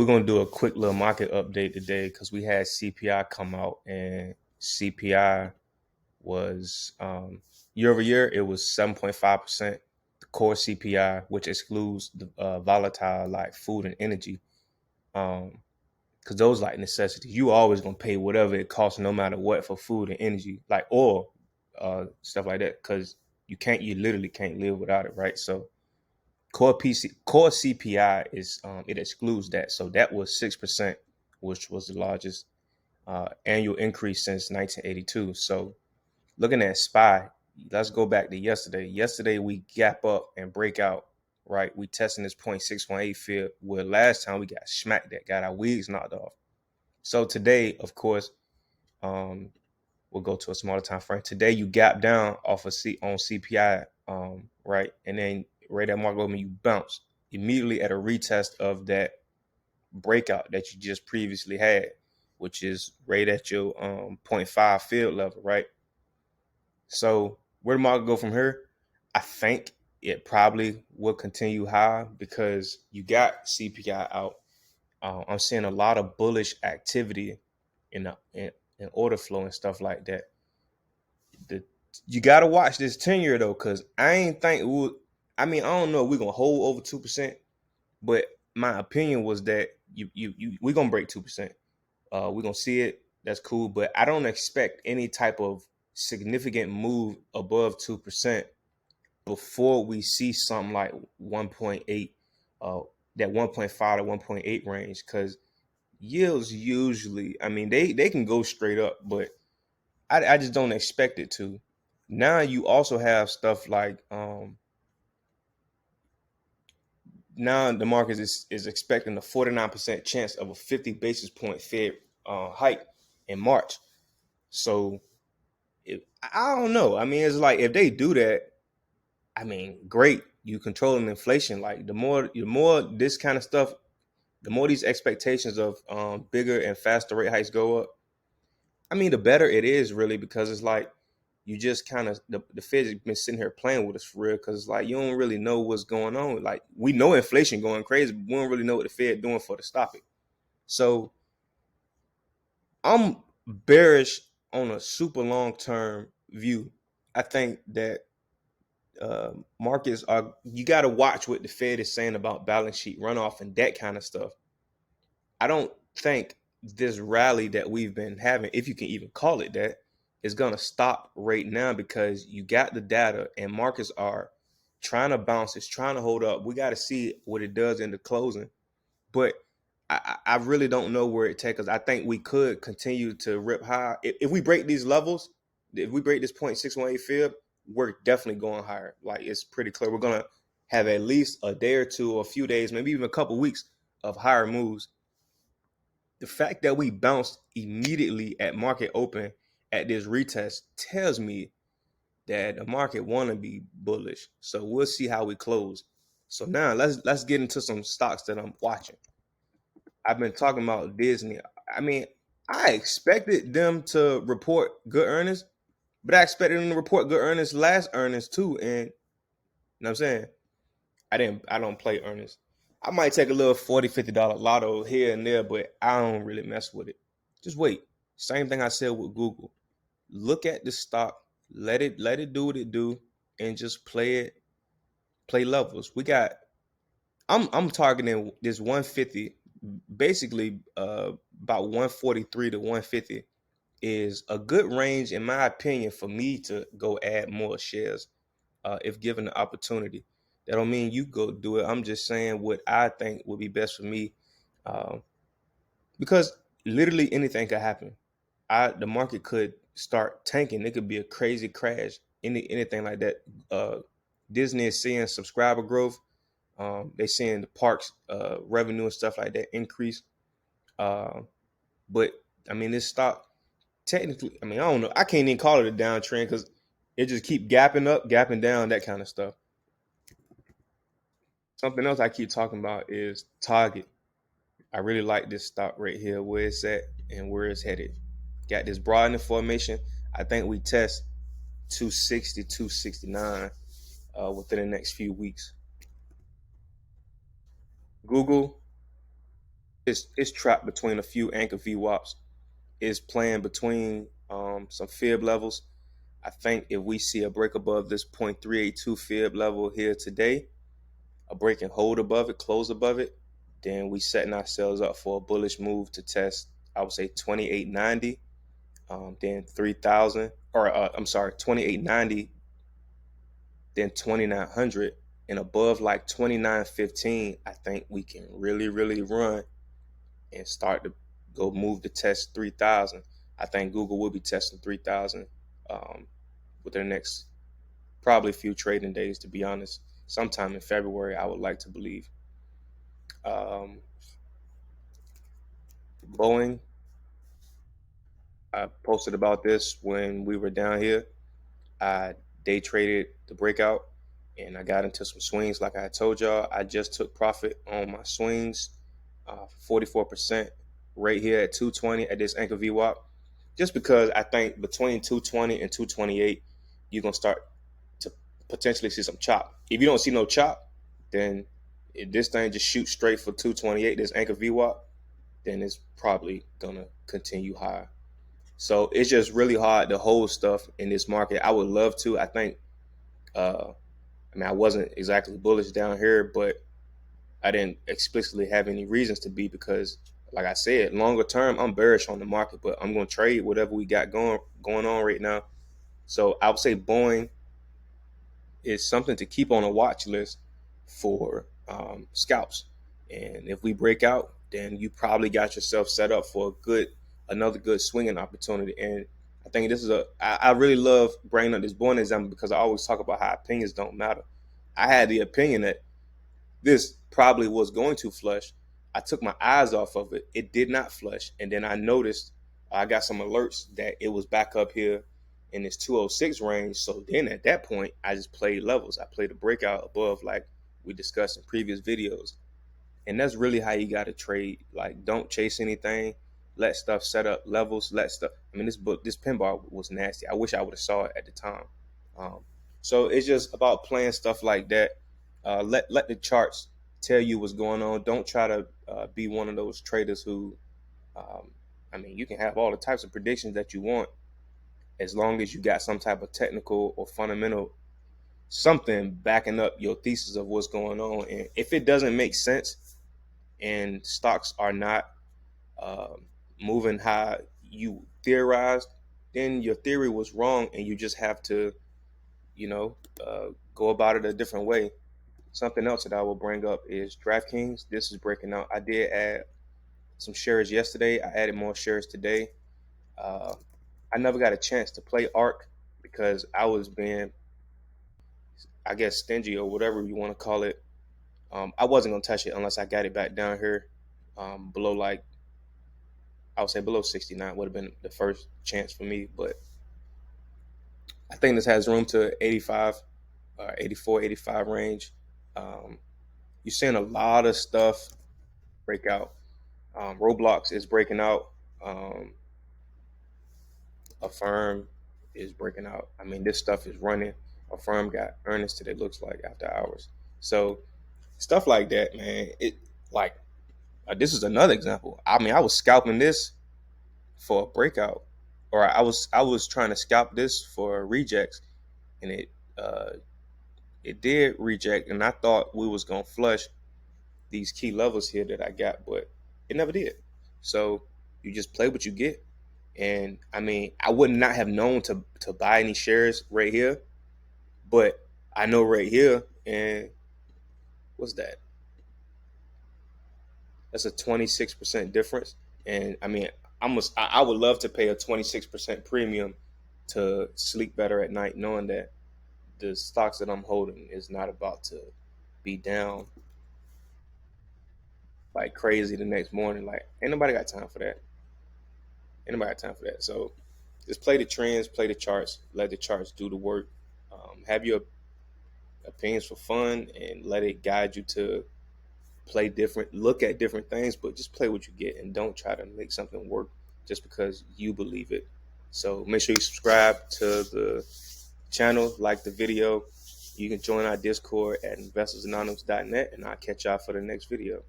We're gonna do a quick little market update today because we had CPI come out, and CPI was year over year it was 7.5%. The core CPI, which excludes the volatile like food and energy, because those like necessities, you always gonna pay whatever it costs, no matter what, for food and energy, like oil, stuff like that, because you literally can't live without it, right? So core CPI is it excludes that. So that was 6%, which was the largest annual increase since 1982. So looking at SPY, let's go back to yesterday. Yesterday we gap up and break out, right? We testing this 0.618 field where last time we got smacked at, got our wigs knocked off. So today, of course, um, we'll go to a smaller time frame. Today you gap down off of on CPI, right? And then right at market open, you bounce immediately at a retest of that breakout that you just previously had, which is right at your zero point 0.5 field level, right? So where the market go from here? I think it probably will continue high because you got CPI out. I'm seeing a lot of bullish activity in order flow and stuff like that. The You got to watch this 10-year though, because I ain't think I mean, I don't know if we're gonna hold over 2%, but my opinion was that we're gonna break 2%. We're gonna see it. That's cool, but I don't expect any type of significant move above 2% before we see something like 1.8, that 1.5 to 1.8 range, because yields usually, I mean, they can go straight up, but I just don't expect it to. Now you also have stuff like now the market is expecting a 49% chance of a 50 basis point Fed hike in March. So I don't know. I mean, it's like if they do that, I mean, great. You controlling inflation. Like the more this kind of stuff, the more these expectations of bigger and faster rate hikes go up, I mean, the better it is really, because it's like you just kind of the Fed's been sitting here playing with us for real, because it's like you don't really know what's going on. Like we know inflation going crazy, but we don't really know what the Fed doing for to stop it. So I'm bearish on a super long term view. I think that markets are, you got to watch what the Fed is saying about balance sheet runoff and that kind of stuff. I don't think this rally that we've been having, if you can even call it that, is going to stop right now, because you got the data and markets are trying to bounce. It's trying to hold up. We got to see what it does in the closing. But I really don't know where it takes us. I think we could continue to rip high. If we break these levels, if we break this 0.618 fib, we're definitely going higher. Like it's pretty clear. We're going to have at least a day or two, or a few days, maybe even a couple weeks of higher moves. The fact that we bounced immediately at market open at this retest tells me that the market want to be bullish. So we'll see how we close. So now let's get into some stocks that I'm watching. I've been talking about Disney. I mean, I expected them to report good earnings, but I expected them to report good earnings last earnings too. And you know what I'm saying? I don't play earnings. I might take a little $40, $50 lotto here and there, but I don't really mess with it. Just wait. Same thing I said with Google. Look at the stock, let it do what it do, and just play levels. I'm targeting this 150, basically about 143 to 150 is a good range in my opinion for me to go add more shares, if given the opportunity. That don't mean you go do it. I'm just saying what I think would be best for me, um, because literally anything could happen. The market could start tanking. It could be a crazy crash. Anything like that. Disney is seeing subscriber growth. They're seeing the parks revenue and stuff like that increase. Uh, but I mean, this stock technically, I mean, I don't know. I can't even call it a downtrend because it just keep gapping up, gapping down, that kind of stuff. Something else I keep talking about is Target. I really like this stock right here, where it's at and where it's headed. Got this broadening formation. I think we test 260, 269 within the next few weeks. Google, It's trapped between a few anchor VWAPs. It's playing between some fib levels. I think if we see a break above this 0.382 fib level here today, a break and hold above it, close above it, then we setting ourselves up for a bullish move to test, I would say 2890, then 3000, or I'm sorry, 2890, then 2900, and above like 2915, I think we can really run and start to go move to test 3000. I think Google will be testing 3000 within the next probably few trading days, to be honest. Sometime in February, I would like to believe. Um, Boeing, I posted about this when we were down here. I day traded the breakout and I got into some swings. Like I told y'all, I just took profit on my swings, 44% right here at 220 at this anchor VWAP. Just because I think between 220 and 228, you're going to start to potentially see some chop. If you don't see no chop, then if this thing just shoots straight for 228, this anchor VWAP, then it's probably going to continue high. So it's just really hard to hold stuff in this market. I would love to. I think, I wasn't exactly bullish down here, but I didn't explicitly have any reasons to be because, like I said, longer term, I'm bearish on the market, but I'm going to trade whatever we got going on right now. So I would say Boeing is something to keep on a watch list for scalps. And if we break out, then you probably got yourself set up for another good swinging opportunity. And I think this is I really love bringing up this Boeing example because I always talk about how opinions don't matter. I had the opinion that this probably was going to flush. I took my eyes off of it. It did not flush. And then I noticed I got some alerts that it was back up here in this 206 range. So then at that point, I just played levels. I played a breakout above like we discussed in previous videos. And that's really how you got to trade. Like, don't chase anything. Let stuff set up levels. Let stuff. I mean, this pin bar was nasty. I wish I would have saw it at the time. Um, so it's just about playing stuff like that. Let the charts tell you what's going on. Don't try to be one of those traders who, um, you can have all the types of predictions that you want as long as you got some type of technical or fundamental something backing up your thesis of what's going on. And if it doesn't make sense and stocks are not moving how you theorized, then your theory was wrong, and you just have to, go about it a different way. Something else that I will bring up is DraftKings. This is breaking out. I did add some shares yesterday. I added more shares today. Uh, I never got a chance to play ARC because I was being, I guess, stingy or whatever you want to call it. I wasn't gonna touch it unless I got it back down here, below like I would say below 69 would have been the first chance for me. But I think this has room to 85, 84, 85 range. Um, you're seeing a lot of stuff break out. Roblox is breaking out. Affirm is breaking out. I mean, this stuff is running. Affirm got earnings today, looks like after hours. So stuff like that, man. It like this is another example. I mean, I was scalping this for a breakout, or I was trying to scalp this for rejects, and uh, it did reject, and I thought we was gonna flush these key levels here that I got, but it never did. So you just play what you get. And I mean, I would not have known to buy any shares right here, but I know right here, and what's that? That's a 26% difference. And I mean, I would love to pay a 26% premium to sleep better at night, knowing that the stocks that I'm holding is not about to be down like crazy the next morning. Like, ain't nobody got time for that. Ain't nobody got time for that. So just play the trends, play the charts, let the charts do the work. Have your opinions for fun and let it guide you to play different, look at different things, but just play what you get and don't try to make something work just because you believe it. So make sure you subscribe to the channel, like the video. You can join our Discord at investorsanonymous.net, and I'll catch y'all for the next video.